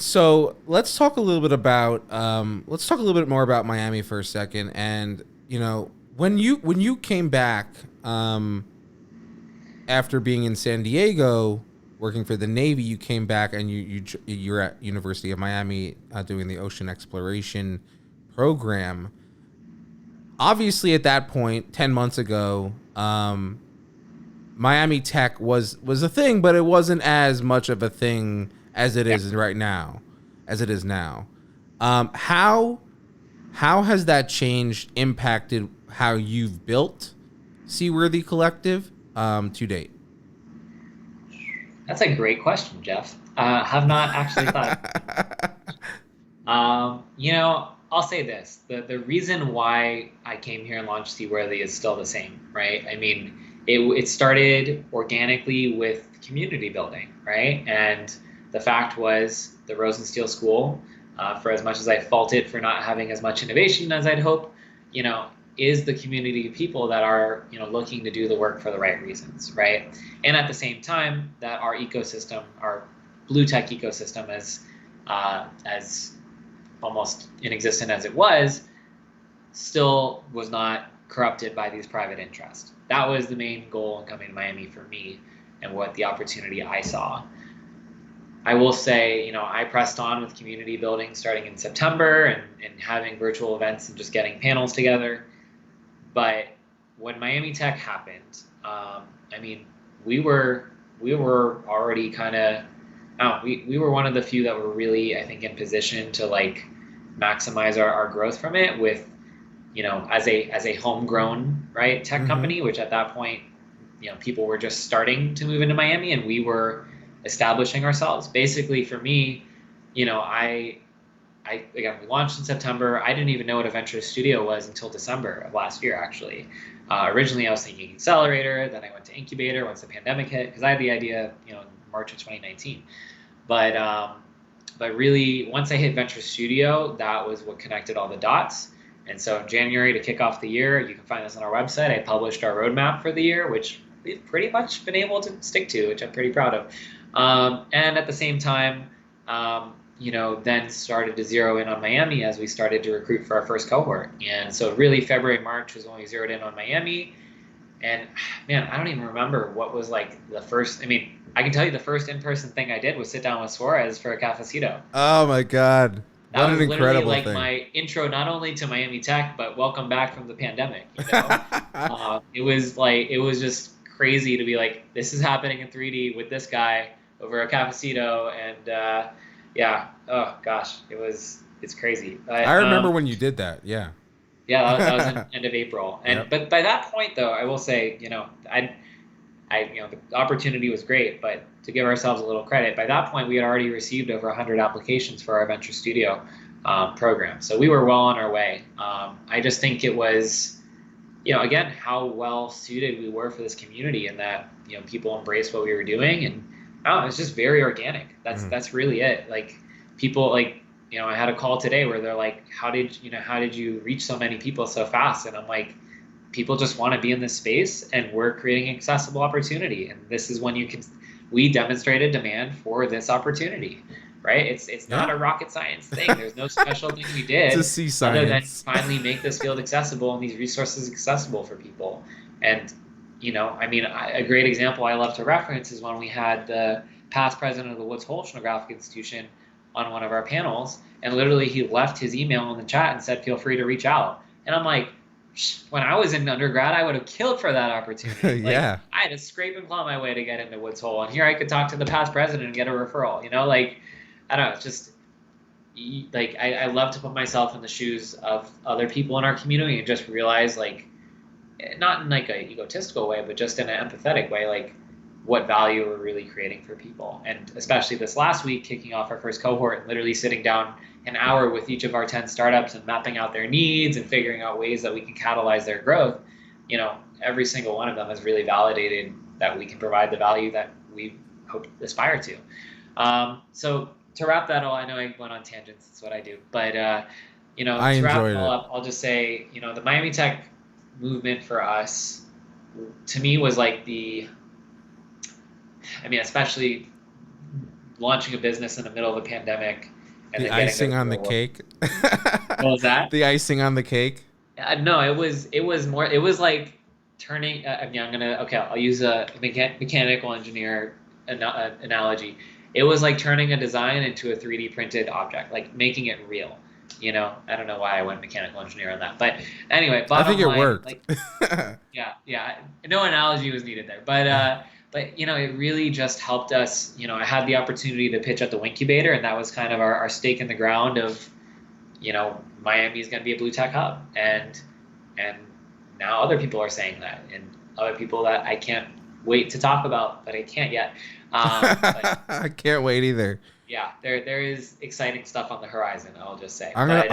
So let's talk a little bit about let's talk a little bit more about Miami for a second. And when you came back um, after being in San Diego working for the Navy, you came back and you're at University of Miami doing the ocean exploration program. Obviously, at that point, 10 months ago, Miami Tech was a thing, but it wasn't as much of a thing as it Yeah, is right now, as it is now. How has that changed impacted how you've built Seaworthy Collective to date? that's a great question, Jeff. Have not actually thought about it. I'll say this. The reason why I came here and launched Seaworthy is still the same, right? I mean, it started organically with community building, right? And the fact was the Rosensteel School, for as much as I fault it for not having as much innovation as I'd hope, you know, is the community of people that are, looking to do the work for the right reasons, right? And at the same time, that our ecosystem, our BlueTech ecosystem, as almost inexistent as it was, still was not corrupted by these private interests. That was the main goal in coming to Miami for me and what the opportunity I saw. I will say, I pressed on with community building starting in September and having virtual events and just getting panels together. But when Miami Tech happened, I mean, we were we were already kind of, we were one of the few that were really, I think, in position to like maximize our growth from it with, as a homegrown, right, tech Mm-hmm. company, which at that point, people were just starting to move into Miami and we were establishing ourselves. Basically, for me, I again, we launched in September. I didn't even know what a venture studio was until December of last year, actually. Originally, I was thinking accelerator. Then I went to incubator once the pandemic hit because I had the idea, in March of 2019. But but really, once I hit venture studio, that was what connected all the dots. And so in January, to kick off the year, you can find this on our website. I published our roadmap for the year, which we've pretty much been able to stick to, which I'm pretty proud of. And at the same time, then started to zero in on Miami as we started to recruit for our first cohort. And so really February, March was when we zeroed in on Miami. And man, I don't even remember what was like the first. I mean, I can tell you the first in-person thing I did was sit down with Suarez for a cafecito. Oh my God! That What an was literally incredible like thing. my intro, not only to Miami Tech, but welcome back from the pandemic. It was just crazy to be like, this is happening in 3D with this guy over a cafecito. And yeah, oh gosh, it's crazy. I But remember when you did that. Yeah. yeah, that was in end of April. And Yep. but by that point though, I will say, the opportunity was great, but to give ourselves a little credit, by that point we had already received over 100 applications for our venture studio program, so we were well on our way. I just think it was, again, how well suited we were for this community, and that people embraced what we were doing, and it's just very organic. That's Mhm. that's really it. Like people, like I had a call today where they're like, how did you reach so many people so fast? And I'm like, people just want to be in this space and we're creating accessible opportunity, and this is when we demonstrated demand for this opportunity, right? It's not Yeah. a rocket science thing. There's no special thing we It's a did sea other than science. finally make this field accessible and these resources accessible for people. And I mean, a great example I love to reference is when we had the past president of the Woods Hole Oceanographic Institution on one of our panels, and literally he left his email in the chat and said, feel free to reach out. And I'm like, when I was in undergrad, I would have killed for that opportunity. Like Yeah. I had to scrape and claw my way to get into Woods Hole, and here I could talk to the past president and get a referral. Like I don't know, it's just like I love to put myself in the shoes of other people in our community and just realize, like, not in like a egotistical way, but just in an empathetic way, like what value we're really creating for people. And especially this last week, kicking off our first cohort and literally sitting down an hour with each of our 10 startups and mapping out their needs and figuring out ways that we can catalyze their growth. Every single one of them has really validated that we can provide the value that we hope aspire to. So to wrap that all, I know I went on tangents. That's what I do. But I to wrap it enjoyed all it. up, I'll just say, the Miami Tech movement for us, to me, was like I mean, especially launching a business in the middle of a pandemic and The then getting icing the on the real world. cake. What was that? The icing on the cake. No, it was more. It was like turning. I mean, I'm gonna okay. I'll use a mechanical engineer analogy. It was like turning a design into a 3D printed object, like making it real. I don't know why I went mechanical engineer on that, but anyway, I think bottom it line, worked. like yeah, yeah. No analogy was needed there, but it really just helped us. I had the opportunity to pitch at the Wincubator, and that was kind of our stake in the ground of Miami is going to be a BlueTech hub, and now other people are saying that, and other people that I can't wait to talk about, but I can't yet. But I can't wait either. yeah, there is exciting stuff on the horizon. I'll just say, I'm gonna but